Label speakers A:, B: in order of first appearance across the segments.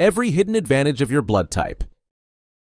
A: Every hidden advantage of your blood type.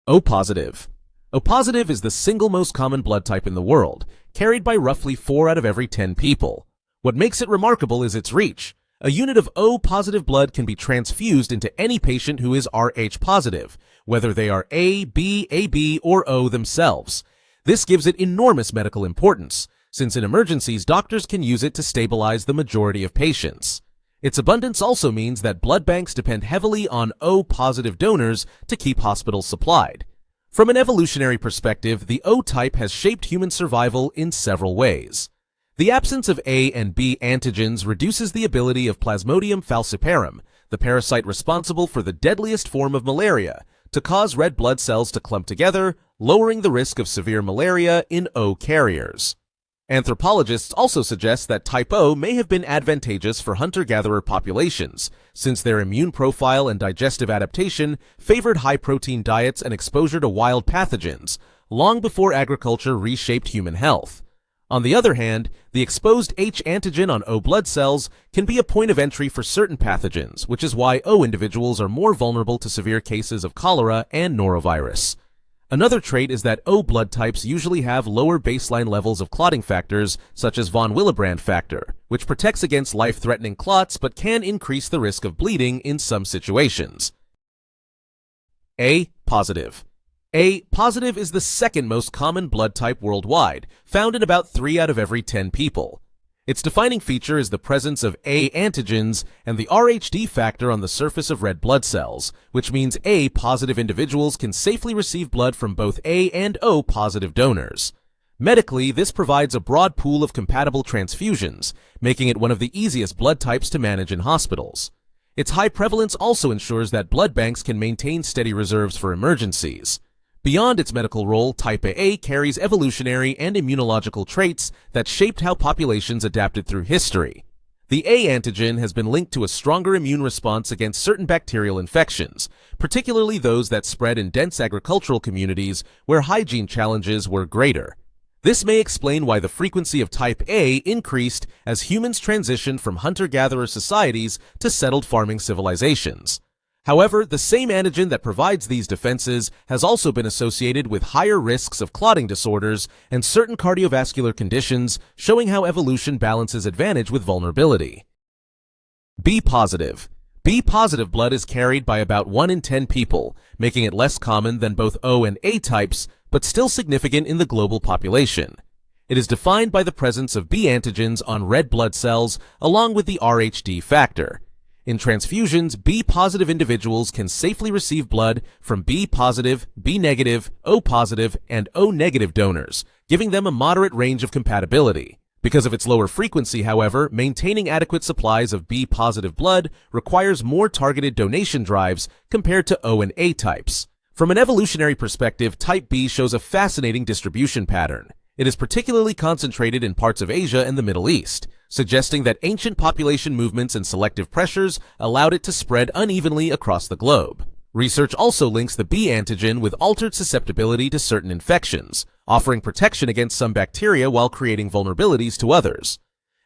A: O positive. O positive is the single most common blood type in the world, carried by roughly 4 out of every 10 people. What makes it remarkable is its reach. A unit of O positive blood can be transfused into any patient who is Rh positive, whether they are A, B, AB, or O themselves. This gives it enormous medical importance, since in emergencies doctors can use it to stabilize the majority of patients. Its abundance also means that blood banks depend heavily on O-positive donors to keep hospitals supplied. From an evolutionary perspective, the O type has shaped human survival in several ways. The absence of A and B antigens reduces the ability of Plasmodium falciparum, the parasite responsible for the deadliest form of malaria, to cause red blood cells to clump together, lowering the risk of severe malaria in O carriers. Anthropologists also suggest that type O may have been advantageous for hunter-gatherer populations, since their immune profile and digestive adaptation favored high-protein diets and exposure to wild pathogens, long before agriculture reshaped human health. On the other hand, the exposed H antigen on O blood cells can be a point of entry for certain pathogens, which is why O individuals are more vulnerable to severe cases of cholera and norovirus. Another trait is that O blood types usually have lower baseline levels of clotting factors, such as von Willebrand factor, which protects against life-threatening clots but can increase the risk of bleeding in some situations. A positive. A positive is the second most common blood type worldwide, found in about 3 out of every 10 people. Its defining feature is the presence of A antigens and the Rhd factor on the surface of red blood cells, which means A positive individuals can safely receive blood from both A and O positive donors. Medically, this provides a broad pool of compatible transfusions, making it one of the easiest blood types to manage in hospitals. Its high prevalence also ensures that blood banks can maintain steady reserves for emergencies. Beyond its medical role, type A carries evolutionary and immunological traits that shaped how populations adapted through history. The A antigen has been linked to a stronger immune response against certain bacterial infections, particularly those that spread in dense agricultural communities where hygiene challenges were greater. This may explain why the frequency of type A increased as humans transitioned from hunter-gatherer societies to settled farming civilizations. However, the same antigen that provides these defenses has also been associated with higher risks of clotting disorders and certain cardiovascular conditions, showing how evolution balances advantage with vulnerability. B positive. B positive blood is carried by about 1 in 10 people, making it less common than both O and A types, but still significant in the global population. It is defined by the presence of B antigens on red blood cells along with the Rhd factor. In transfusions, B-positive individuals can safely receive blood from B-positive, B-negative, O-positive, and O-negative donors, giving them a moderate range of compatibility. Because of its lower frequency, however, maintaining adequate supplies of B-positive blood requires more targeted donation drives compared to O and A types. From an evolutionary perspective, type B shows a fascinating distribution pattern. It is particularly concentrated in parts of Asia and the Middle East, suggesting that ancient population movements and selective pressures allowed it to spread unevenly across the globe. Research also links the B antigen with altered susceptibility to certain infections, offering protection against some bacteria while creating vulnerabilities to others.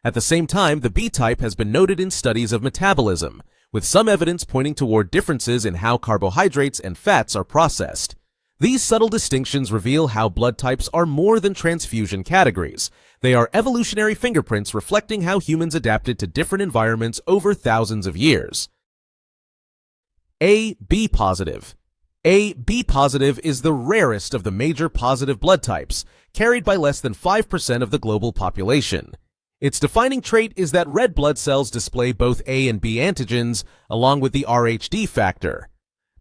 A: At the same time, the B type has been noted in studies of metabolism, with some evidence pointing toward differences in how carbohydrates and fats are processed. These subtle distinctions reveal how blood types are more than transfusion categories. They are evolutionary fingerprints reflecting how humans adapted to different environments over thousands of years. A B positive. A B positive is the rarest of the major positive blood types, carried by less than 5% of the global population. Its defining trait is that red blood cells display both A and B antigens, along with the Rhd factor.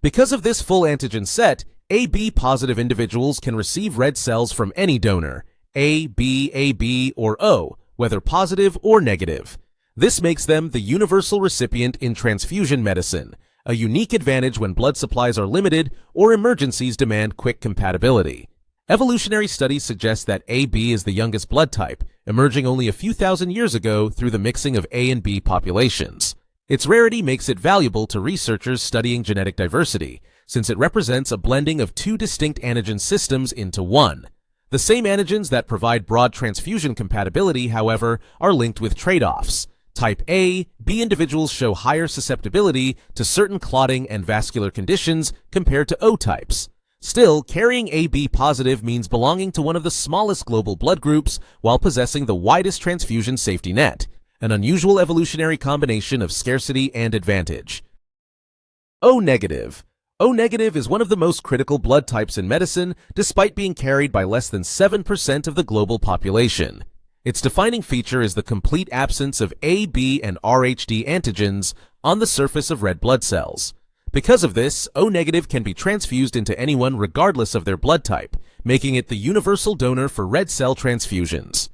A: Because of this full antigen set, AB positive individuals can receive red cells from any donor, A, B, AB, or O, whether positive or negative. This makes them the universal recipient in transfusion medicine, a unique advantage when blood supplies are limited or emergencies demand quick compatibility. Evolutionary studies suggest that AB is the youngest blood type, emerging only a few thousand years ago through the mixing of A and B populations. Its rarity makes it valuable to researchers studying genetic diversity, since it represents a blending of 2 distinct antigen systems into one. The same antigens that provide broad transfusion compatibility, however, are linked with trade-offs. Type A, B individuals show higher susceptibility to certain clotting and vascular conditions compared to O types. Still, carrying AB positive means belonging to one of the smallest global blood groups while possessing the widest transfusion safety net, an unusual evolutionary combination of scarcity and advantage. O negative. O negative is one of the most critical blood types in medicine, despite being carried by less than 7% of the global population. Its defining feature is the complete absence of A, B, and Rhd antigens on the surface of red blood cells. Because of this, O negative can be transfused into anyone regardless of their blood type, making it the universal donor for red cell transfusions.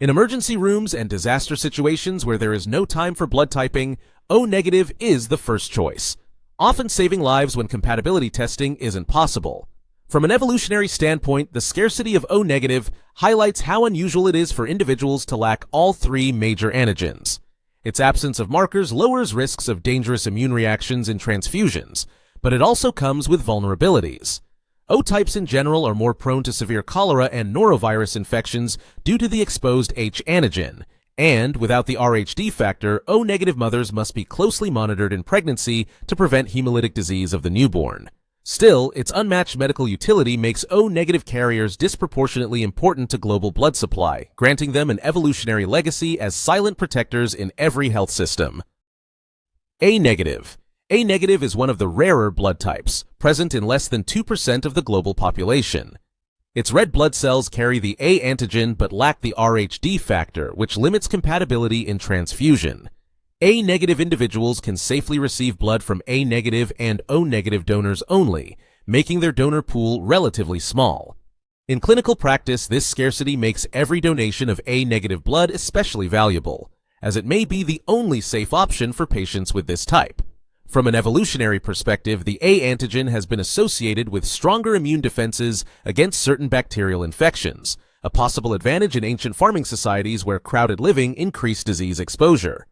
A: In emergency rooms and disaster situations where there is no time for blood typing, O negative is the first choice, often saving lives when compatibility testing isn't possible. From an evolutionary standpoint, the scarcity of O negative highlights how unusual it is for individuals to lack all three major antigens. Its absence of markers lowers risks of dangerous immune reactions in transfusions, but it also comes with vulnerabilities. O types in general are more prone to severe cholera and norovirus infections due to the exposed H antigen, and without the Rhd factor, O negative mothers must be closely monitored in pregnancy to prevent hemolytic disease of the newborn. Still, its unmatched medical utility makes O negative carriers disproportionately important to global blood supply, granting them an evolutionary legacy as silent protectors in every health system. A negative. A negative is one of the rarer blood types, present in less than 2% of the global population. Its red blood cells carry the A antigen but lack the Rhd factor, which limits compatibility in transfusion. A negative individuals can safely receive blood from A negative and O negative donors only, making their donor pool relatively small. In clinical practice, this scarcity makes every donation of A negative blood especially valuable, as it may be the only safe option for patients with this type. From an evolutionary perspective, the A antigen has been associated with stronger immune defenses against certain bacterial infections, a possible advantage in ancient farming societies where crowded living increased disease exposure.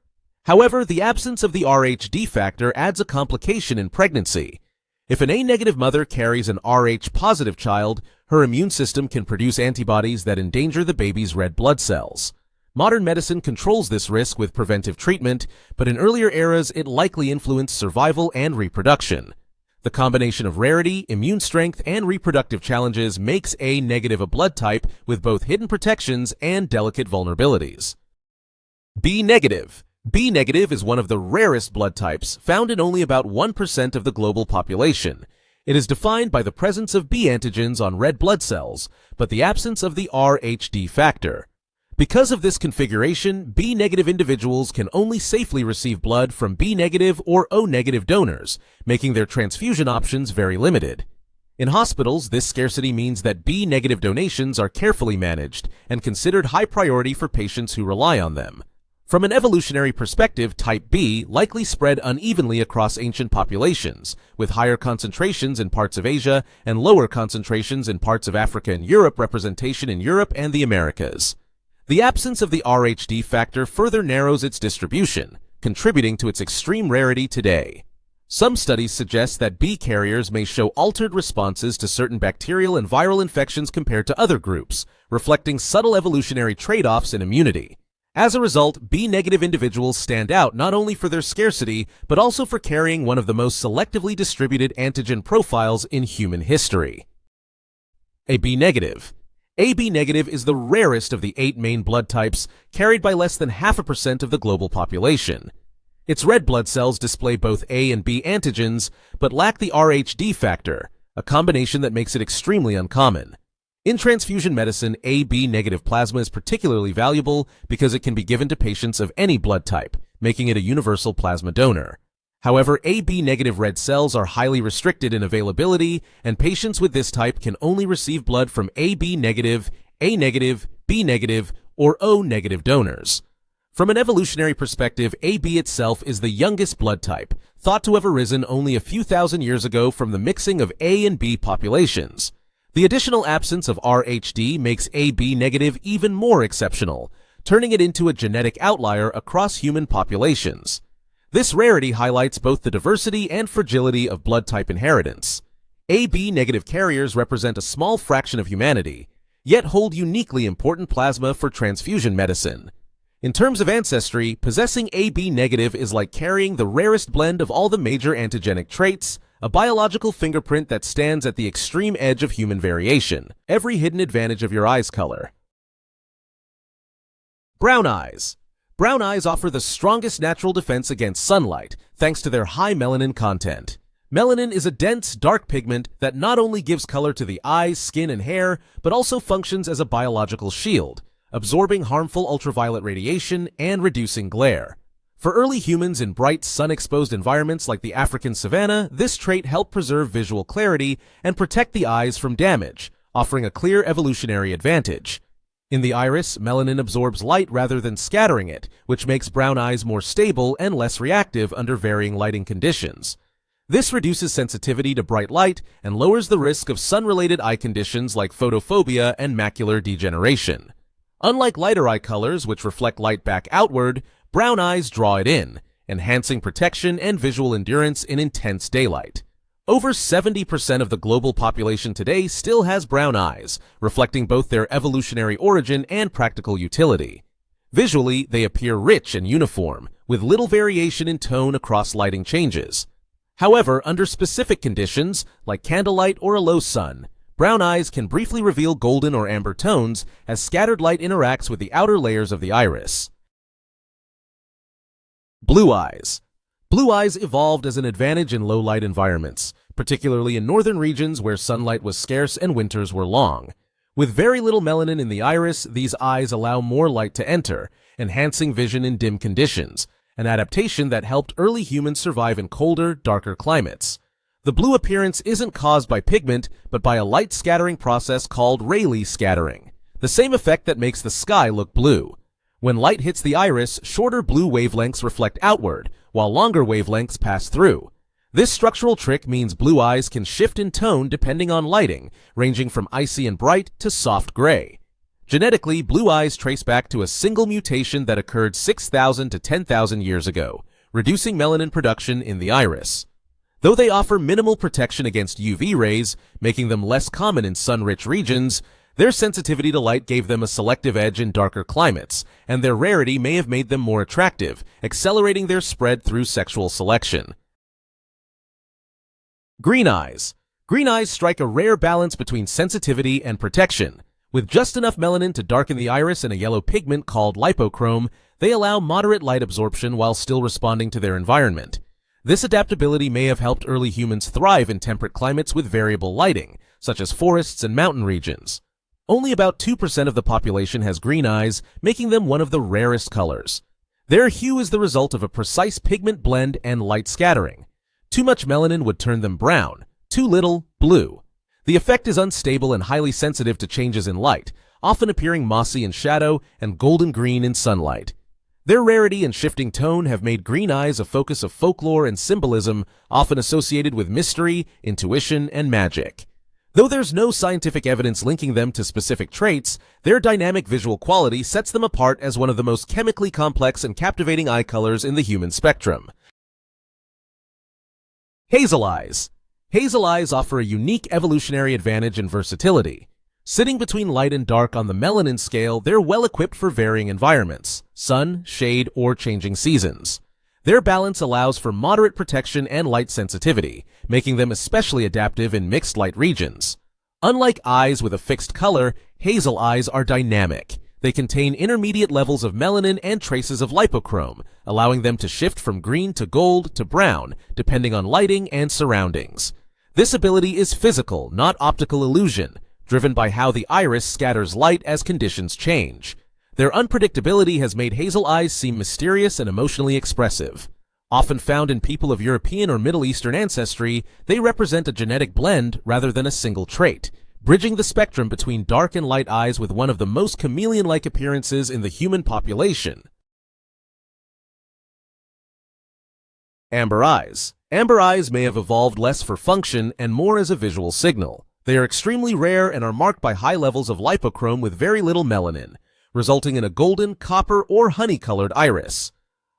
A: However, the absence of the Rhd factor adds a complication in pregnancy. If an A-negative mother carries an Rh-positive child, her immune system can produce antibodies that endanger the baby's red blood cells. Modern medicine controls this risk with preventive treatment, but in earlier eras it likely influenced survival and reproduction. The combination of rarity, immune strength, and reproductive challenges makes A-negative a blood type with both hidden protections and delicate vulnerabilities. B-negative. B-negative is one of the rarest blood types, found in only about 1% of the global population. It is defined by the presence of B antigens on red blood cells, but the absence of the Rhd factor. Because of this configuration, B-negative individuals can only safely receive blood from B-negative or O-negative donors, making their transfusion options very limited. In hospitals, this scarcity means that B-negative donations are carefully managed and considered high priority for patients who rely on them. From an evolutionary perspective, type B likely spread unevenly across ancient populations, with higher concentrations in parts of Asia and lower concentrations in parts of Africa and Europe, representation in Europe and the Americas. The absence of the Rhd factor further narrows its distribution, contributing to its extreme rarity today. Some studies suggest that B carriers may show altered responses to certain bacterial and viral infections compared to other groups, reflecting subtle evolutionary trade-offs in immunity. As a result, B-negative individuals stand out not only for their scarcity, but also for carrying one of the most selectively distributed antigen profiles in human history. A B-negative. A B-negative is the rarest of the 8 main blood types, carried by less than 0.5% of the global population. Its red blood cells display both A and B antigens, but lack the Rhd factor, a combination that makes it extremely uncommon. In transfusion medicine, AB-negative plasma is particularly valuable because it can be given to patients of any blood type, making it a universal plasma donor. However, AB-negative red cells are highly restricted in availability, and patients with this type can only receive blood from AB-negative, A-negative, B-negative, or O-negative donors. From an evolutionary perspective, AB itself is the youngest blood type, thought to have arisen only a few thousand years ago from the mixing of A and B populations. The additional absence of Rhd makes AB negative even more exceptional, turning it into a genetic outlier across human populations. This rarity highlights both the diversity and fragility of blood type inheritance. AB negative carriers represent a small fraction of humanity, yet hold uniquely important plasma for transfusion medicine. In terms of ancestry, possessing AB negative is like carrying the rarest blend of all the major antigenic traits, a biological fingerprint that stands at the extreme edge of human variation, every hidden advantage of your eye's color. Brown eyes. Brown eyes offer the strongest natural defense against sunlight, thanks to their high melanin content. Melanin is a dense, dark pigment that not only gives color to the eyes, skin, and hair, but also functions as a biological shield, absorbing harmful ultraviolet radiation and reducing glare. For early humans in bright, sun-exposed environments like the African savanna, this trait helped preserve visual clarity and protect the eyes from damage, offering a clear evolutionary advantage. In the iris, melanin absorbs light rather than scattering it, which makes brown eyes more stable and less reactive under varying lighting conditions. This reduces sensitivity to bright light and lowers the risk of sun-related eye conditions like photophobia and macular degeneration. Unlike lighter eye colors, which reflect light back outward, brown eyes draw it in, enhancing protection and visual endurance in intense daylight. Over 70% of the global population today still has brown eyes, reflecting both their evolutionary origin and practical utility. Visually, they appear rich and uniform, with little variation in tone across lighting changes. However, under specific conditions, like candlelight or a low sun, brown eyes can briefly reveal golden or amber tones as scattered light interacts with the outer layers of the iris. Blue eyes. Blue eyes evolved as an advantage in low-light environments, particularly in northern regions where sunlight was scarce and winters were long. With very little melanin in the iris, these eyes allow more light to enter, enhancing vision in dim conditions, an adaptation that helped early humans survive in colder, darker climates. The blue appearance isn't caused by pigment, but by a light scattering process called Rayleigh scattering, the same effect that makes the sky look blue. When light hits the iris, shorter blue wavelengths reflect outward, while longer wavelengths pass through. This structural trick means blue eyes can shift in tone depending on lighting, ranging from icy and bright to soft gray. Genetically, blue eyes trace back to a single mutation that occurred 6,000 to 10,000 years ago, reducing melanin production in the iris. Though they offer minimal protection against UV rays, making them less common in sun-rich regions, their sensitivity to light gave them a selective edge in darker climates, and their rarity may have made them more attractive, accelerating their spread through sexual selection. Green eyes. Green eyes strike a rare balance between sensitivity and protection. With just enough melanin to darken the iris and a yellow pigment called lipochrome, they allow moderate light absorption while still responding to their environment. This adaptability may have helped early humans thrive in temperate climates with variable lighting, such as forests and mountain regions. Only about 2% of the population has green eyes, making them one of the rarest colors. Their hue is the result of a precise pigment blend and light scattering. Too much melanin would turn them brown, too little, blue. The effect is unstable and highly sensitive to changes in light, often appearing mossy in shadow and golden green in sunlight. Their rarity and shifting tone have made green eyes a focus of folklore and symbolism, often associated with mystery, intuition, and magic. Though there's no scientific evidence linking them to specific traits, their dynamic visual quality sets them apart as one of the most chemically complex and captivating eye colors in the human spectrum. Hazel eyes. Hazel eyes offer a unique evolutionary advantage in versatility. Sitting between light and dark on the melanin scale, they're well equipped for varying environments, sun, shade, or changing seasons. Their balance allows for moderate protection and light sensitivity, making them especially adaptive in mixed light regions. Unlike eyes with a fixed color, hazel eyes are dynamic. They contain intermediate levels of melanin and traces of lipochrome, allowing them to shift from green to gold to brown, depending on lighting and surroundings. This ability is physical, not optical illusion, driven by how the iris scatters light as conditions change. Their unpredictability has made hazel eyes seem mysterious and emotionally expressive. Often found in people of European or Middle Eastern ancestry, they represent a genetic blend rather than a single trait, bridging the spectrum between dark and light eyes with one of the most chameleon-like appearances in the human population. Amber eyes. Amber eyes may have evolved less for function and more as a visual signal. They are extremely rare and are marked by high levels of lipochrome with very little melanin, resulting in a golden, copper, or honey-colored iris.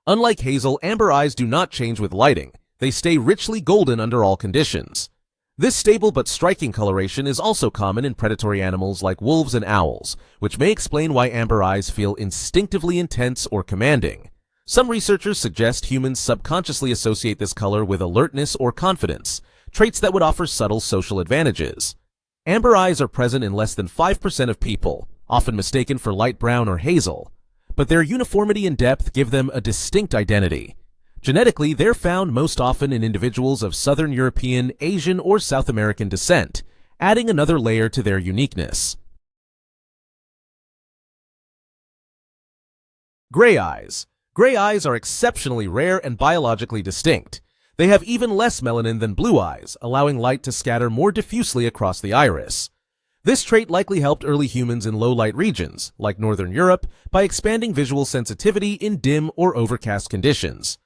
A: Unlike hazel, amber eyes do not change with lighting. They stay richly golden under all conditions. This stable but striking coloration is also common in predatory animals like wolves and owls, which may explain why amber eyes feel instinctively intense or commanding. Some researchers suggest humans subconsciously associate this color with alertness or confidence, traits that would offer subtle social advantages. Amber eyes are present in less than 5% of people, often mistaken for light brown or hazel, but their uniformity and depth give them a distinct identity. Genetically, they're found most often in individuals of Southern European, Asian, or South American descent, adding another layer to their uniqueness. Gray eyes. Gray eyes are exceptionally rare and biologically distinct. They have even less melanin than blue eyes, allowing light to scatter more diffusely across the iris. This trait likely helped early humans in low-light regions, like Northern Europe, by expanding visual sensitivity in dim or overcast conditions.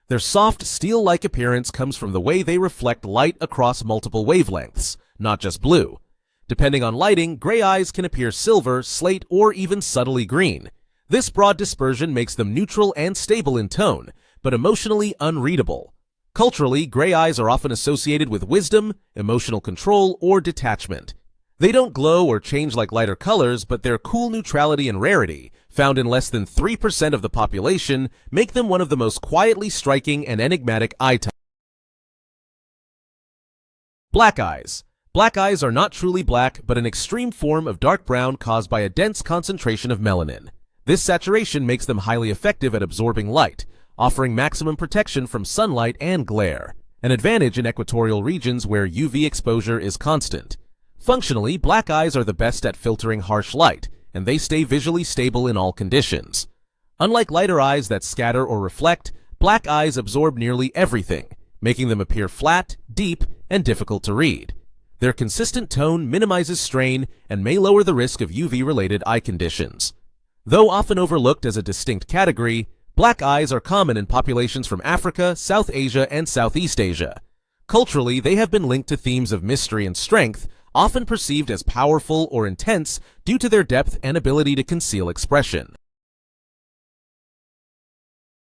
A: Their soft, steel-like appearance comes from the way they reflect light across multiple wavelengths, not just blue. Depending on lighting, gray eyes can appear silver, slate, or even subtly green. This broad dispersion makes them neutral and stable in tone, but emotionally unreadable. Culturally, gray eyes are often associated with wisdom, emotional control, or detachment. They don't glow or change like lighter colors, but their cool neutrality and rarity, found in less than 3% of the population, make them one of the most quietly striking and enigmatic eye types. Black eyes. Black eyes are not truly black, but an extreme form of dark brown caused by a dense concentration of melanin. This saturation makes them highly effective at absorbing light, offering maximum protection from sunlight and glare, an advantage in equatorial regions where UV exposure is constant. Functionally, black eyes are the best at filtering harsh light, and they stay visually stable in all conditions. Unlike lighter eyes that scatter or reflect, black eyes absorb nearly everything, making them appear flat, deep, and difficult to read. Their consistent tone minimizes strain and may lower the risk of UV-related eye conditions. Though often overlooked as a distinct category, black eyes are common in populations from Africa, South Asia, and Southeast Asia. Culturally, they have been linked to themes of mystery and strength, often perceived as powerful or intense due to their depth and ability to conceal expression.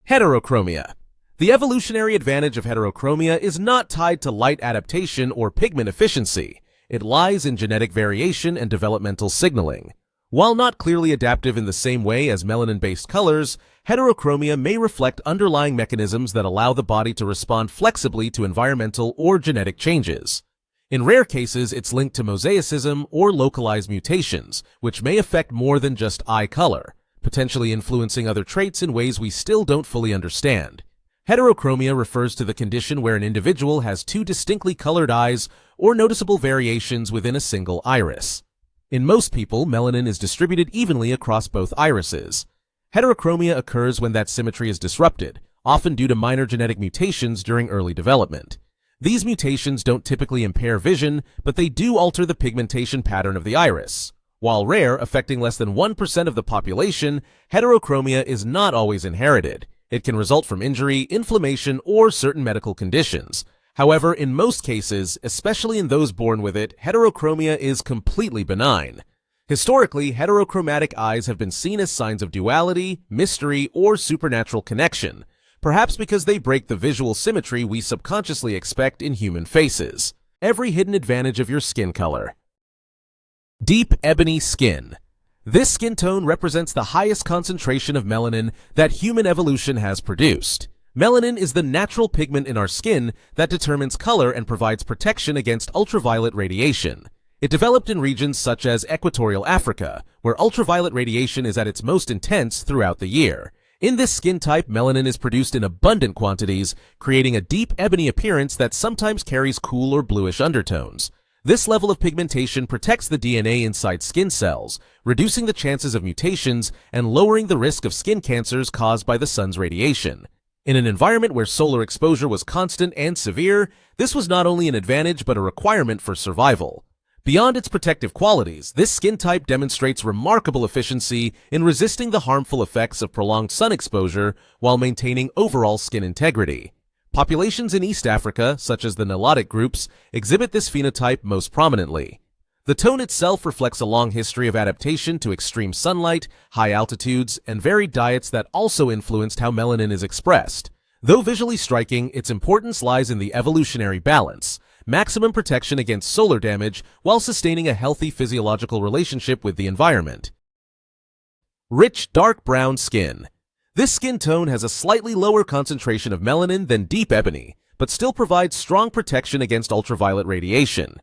A: Heterochromia. The evolutionary advantage of heterochromia is not tied to light adaptation or pigment efficiency. It lies in genetic variation and developmental signaling. While not clearly adaptive in the same way as melanin-based colors, heterochromia may reflect underlying mechanisms that allow the body to respond flexibly to environmental or genetic changes. In rare cases, it's linked to mosaicism or localized mutations, which may affect more than just eye color, potentially influencing other traits in ways we still don't fully understand. Heterochromia refers to the condition where an individual has two distinctly colored eyes or noticeable variations within a single iris. In most people, melanin is distributed evenly across both irises. Heterochromia occurs when that symmetry is disrupted, often due to minor genetic mutations during early development. These mutations don't typically impair vision, but they do alter the pigmentation pattern of the iris. While rare, affecting less than 1% of the population, heterochromia is not always inherited. It can result from injury, inflammation, or certain medical conditions. However, in most cases, especially in those born with it, heterochromia is completely benign. Historically, heterochromatic eyes have been seen as signs of duality, mystery, or supernatural connection, perhaps because they break the visual symmetry we subconsciously expect in human faces. Every hidden advantage of your skin color. Deep ebony skin. This skin tone represents the highest concentration of melanin that human evolution has produced. Melanin is the natural pigment in our skin that determines color and provides protection against ultraviolet radiation. It developed in regions such as equatorial Africa, where ultraviolet radiation is at its most intense throughout the year. In this skin type, melanin is produced in abundant quantities, creating a deep ebony appearance that sometimes carries cool or bluish undertones. This level of pigmentation protects the DNA inside skin cells, reducing the chances of mutations and lowering the risk of skin cancers caused by the sun's radiation. In an environment where solar exposure was constant and severe, this was not only an advantage but a requirement for survival. Beyond its protective qualities, this skin type demonstrates remarkable efficiency in resisting the harmful effects of prolonged sun exposure while maintaining overall skin integrity. Populations in East Africa, such as the Nilotic groups, exhibit this phenotype most prominently. The tone itself reflects a long history of adaptation to extreme sunlight, high altitudes, and varied diets that also influenced how melanin is expressed. Though visually striking, its importance lies in the evolutionary balance. maximum protection against solar damage while sustaining a healthy physiological relationship with the environment. Rich dark brown skin. This skin tone has a slightly lower concentration of melanin than deep ebony, but still provides strong protection against ultraviolet radiation.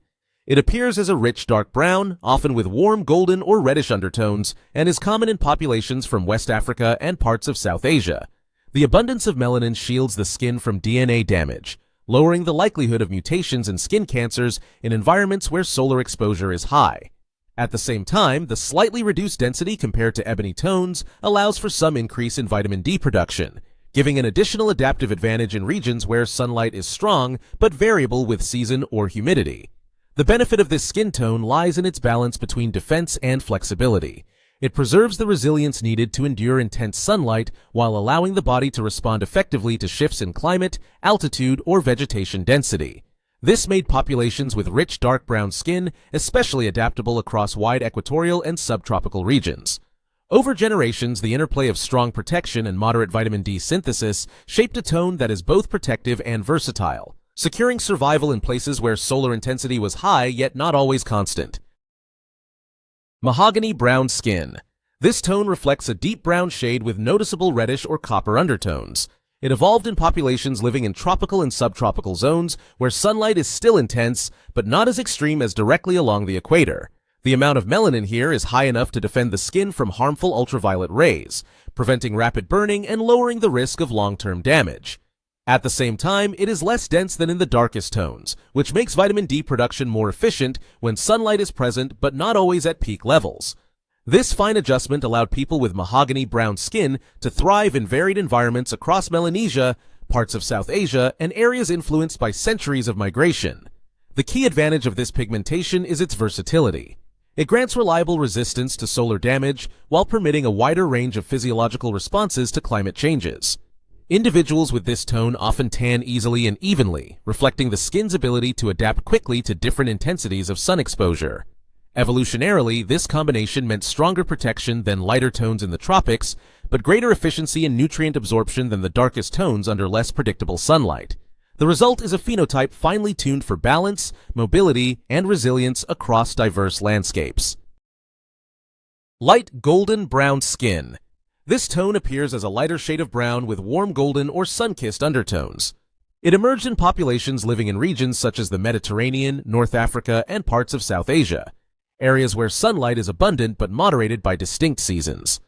A: It appears as a rich dark brown, often with warm golden or reddish undertones, and is common in populations from West Africa and parts of South Asia. The abundance of melanin shields the skin from DNA damage, lowering the likelihood of mutations and skin cancers in environments where solar exposure is high. At the same time, the slightly reduced density compared to ebony tones allows for some increase in vitamin D production, giving an additional adaptive advantage in regions where sunlight is strong but variable with season or humidity. The benefit of this skin tone lies in its balance between defense and flexibility. It preserves the resilience needed to endure intense sunlight while allowing the body to respond effectively to shifts in climate, altitude, or vegetation density. This made populations with rich dark brown skin especially adaptable across wide equatorial and subtropical regions. Over generations, the interplay of strong protection and moderate vitamin D synthesis shaped a tone that is both protective and versatile, securing survival in places where solar intensity was high yet not always constant. Mahogany brown skin. This tone reflects a deep brown shade with noticeable reddish or copper undertones. It evolved in populations living in tropical and subtropical zones where sunlight is still intense, but not as extreme as directly along the equator. The amount of melanin here is high enough to defend the skin from harmful ultraviolet rays, preventing rapid burning and lowering the risk of long-term damage. At the same time, it is less dense than in the darkest tones, which makes vitamin D production more efficient when sunlight is present but not always at peak levels. This fine adjustment allowed people with mahogany brown skin to thrive in varied environments across Melanesia, parts of South Asia, and areas influenced by centuries of migration. The key advantage of this pigmentation is its versatility. It grants reliable resistance to solar damage while permitting a wider range of physiological responses to climate changes. Individuals with this tone often tan easily and evenly, reflecting the skin's ability to adapt quickly to different intensities of sun exposure. Evolutionarily, this combination meant stronger protection than lighter tones in the tropics, but greater efficiency in nutrient absorption than the darkest tones under less predictable sunlight. The result is a phenotype finely tuned for balance, mobility, and resilience across diverse landscapes. Light golden brown skin. This tone appears as a lighter shade of brown with warm golden or sun-kissed undertones. It emerged in populations living in regions such as the Mediterranean, North Africa, and parts of South Asia, areas where sunlight is abundant but moderated by distinct seasons.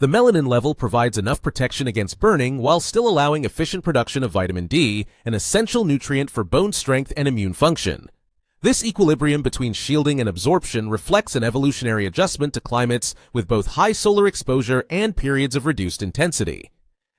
A: The melanin level provides enough protection against burning while still allowing efficient production of vitamin D, an essential nutrient for bone strength and immune function. This equilibrium between shielding and absorption reflects an evolutionary adjustment to climates with both high solar exposure and periods of reduced intensity.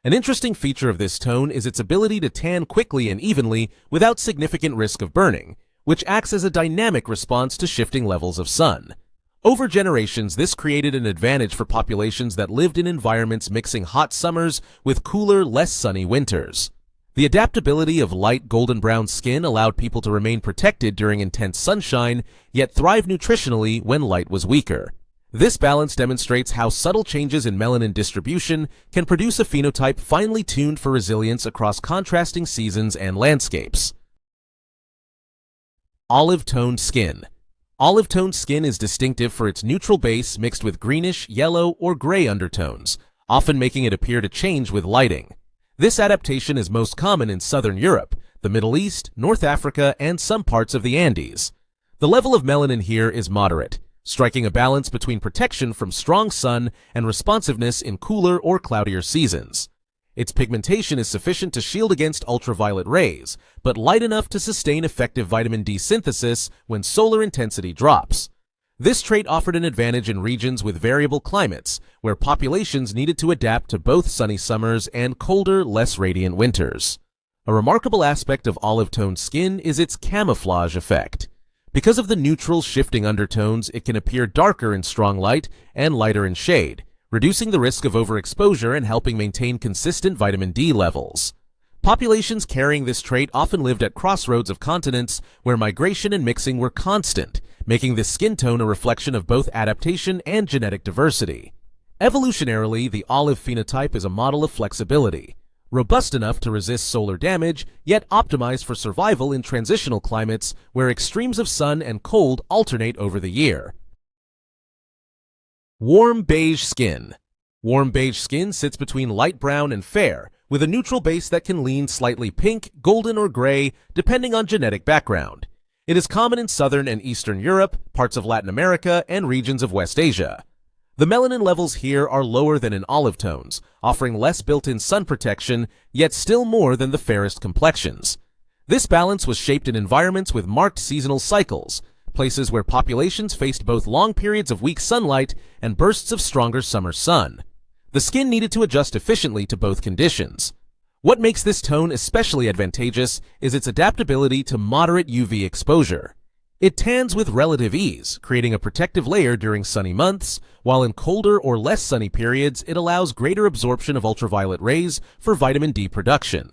A: An interesting feature of this tone is its ability to tan quickly and evenly without significant risk of burning, which acts as a dynamic response to shifting levels of sun. Over generations, this created an advantage for populations that lived in environments mixing hot summers with cooler, less sunny winters. The adaptability of light golden brown skin allowed people to remain protected during intense sunshine, yet thrive nutritionally when light was weaker. This balance demonstrates how subtle changes in melanin distribution can produce a phenotype finely tuned for resilience across contrasting seasons and landscapes. Olive-toned skin. Olive-toned skin is distinctive for its neutral base mixed with greenish, yellow, or gray undertones, often making it appear to change with lighting. This adaptation is most common in southern Europe, the Middle East, North Africa, and some parts of the Andes. The level of melanin here is moderate, striking a balance between protection from strong sun and responsiveness in cooler or cloudier seasons. Its pigmentation is sufficient to shield against ultraviolet rays, but light enough to sustain effective vitamin D synthesis when solar intensity drops. This trait offered an advantage in regions with variable climates, where populations needed to adapt to both sunny summers and colder, less radiant winters. A remarkable aspect of olive-toned skin is its camouflage effect. Because of the neutral, shifting undertones, it can appear darker in strong light and lighter in shade, reducing the risk of overexposure and helping maintain consistent vitamin D levels. Populations carrying this trait often lived at crossroads of continents where migration and mixing were constant, making this skin tone a reflection of both adaptation and genetic diversity. Evolutionarily, the olive phenotype is a model of flexibility. robust enough to resist solar damage, yet optimized for survival in transitional climates where extremes of sun and cold alternate over the year. Warm beige skin. Warm beige skin sits between light brown and fair, with a neutral base that can lean slightly pink, golden, or gray, depending on genetic background. It is common in southern and eastern Europe, parts of Latin America, and regions of West Asia. The melanin levels here are lower than in olive tones, offering less built-in sun protection, yet still more than the fairest complexions. This balance was shaped in environments with marked seasonal cycles, places where populations faced both long periods of weak sunlight and bursts of stronger summer sun. The skin needed to adjust efficiently to both conditions. What makes this tone especially advantageous is its adaptability to moderate UV exposure. It tans with relative ease, creating a protective layer during sunny months, while in colder or less sunny periods it allows greater absorption of ultraviolet rays for vitamin D production.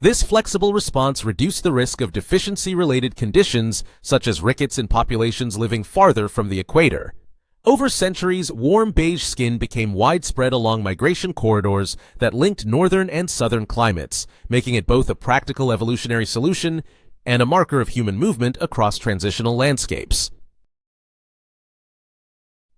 A: This flexible response reduced the risk of deficiency-related conditions such as rickets in populations living farther from the equator. Over centuries, warm beige skin became widespread along migration corridors that linked northern and southern climates, making it both a practical evolutionary solution and a marker of human movement across transitional landscapes.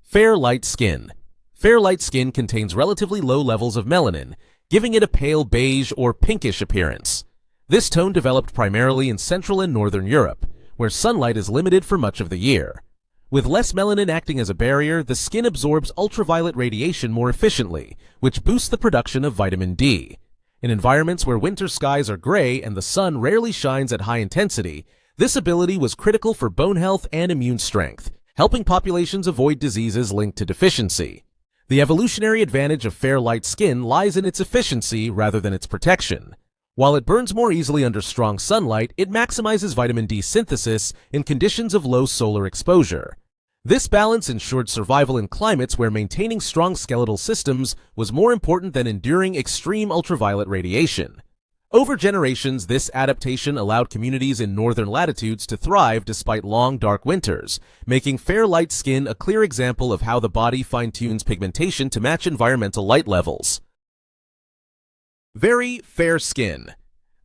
A: Fair light skin. Fair light skin contains relatively low levels of melanin, giving it a pale beige or pinkish appearance. This tone developed primarily in Central and Northern Europe, where sunlight is limited for much of the year. With less melanin acting as a barrier, the skin absorbs ultraviolet radiation more efficiently, which boosts the production of vitamin D. In environments where winter skies are gray and the sun rarely shines at high intensity, this ability was critical for bone health and immune strength, helping populations avoid diseases linked to deficiency. The evolutionary advantage of fair light skin lies in its efficiency rather than its protection. While it burns more easily under strong sunlight, it maximizes vitamin D synthesis in conditions of low solar exposure. This balance ensured survival in climates where maintaining strong skeletal systems was more important than enduring extreme ultraviolet radiation. Over generations, this adaptation allowed communities in northern latitudes to thrive despite long, dark winters, making fair light skin a clear example of how the body fine-tunes pigmentation to match environmental light levels. Very fair skin.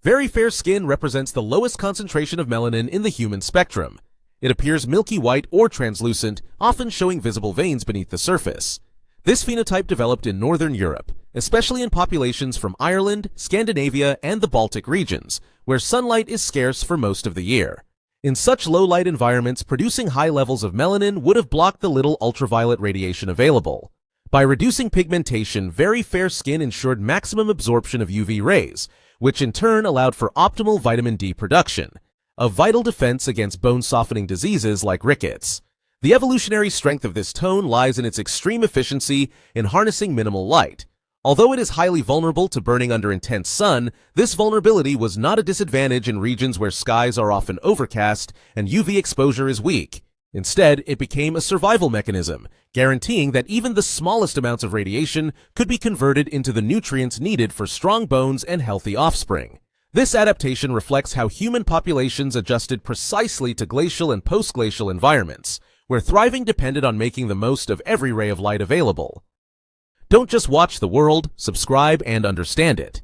A: Very fair skin represents the lowest concentration of melanin in the human spectrum. It appears milky white or translucent, often showing visible veins beneath the surface. This phenotype developed in Northern Europe, especially in populations from Ireland, Scandinavia, and the Baltic regions, where sunlight is scarce for most of the year. In such low-light environments, producing high levels of melanin would have blocked the little ultraviolet radiation available. By reducing pigmentation, very fair skin ensured maximum absorption of UV rays, which in turn allowed for optimal vitamin D production, a vital defense against bone-softening diseases like rickets. The evolutionary strength of this tone lies in its extreme efficiency in harnessing minimal light. Although it is highly vulnerable to burning under intense sun, this vulnerability was not a disadvantage in regions where skies are often overcast and UV exposure is weak. Instead, it became a survival mechanism, guaranteeing that even the smallest amounts of radiation could be converted into the nutrients needed for strong bones and healthy offspring. This adaptation reflects how human populations adjusted precisely to glacial and post-glacial environments, where thriving depended on making the most of every ray of light available. Don't just watch the world, subscribe and understand it.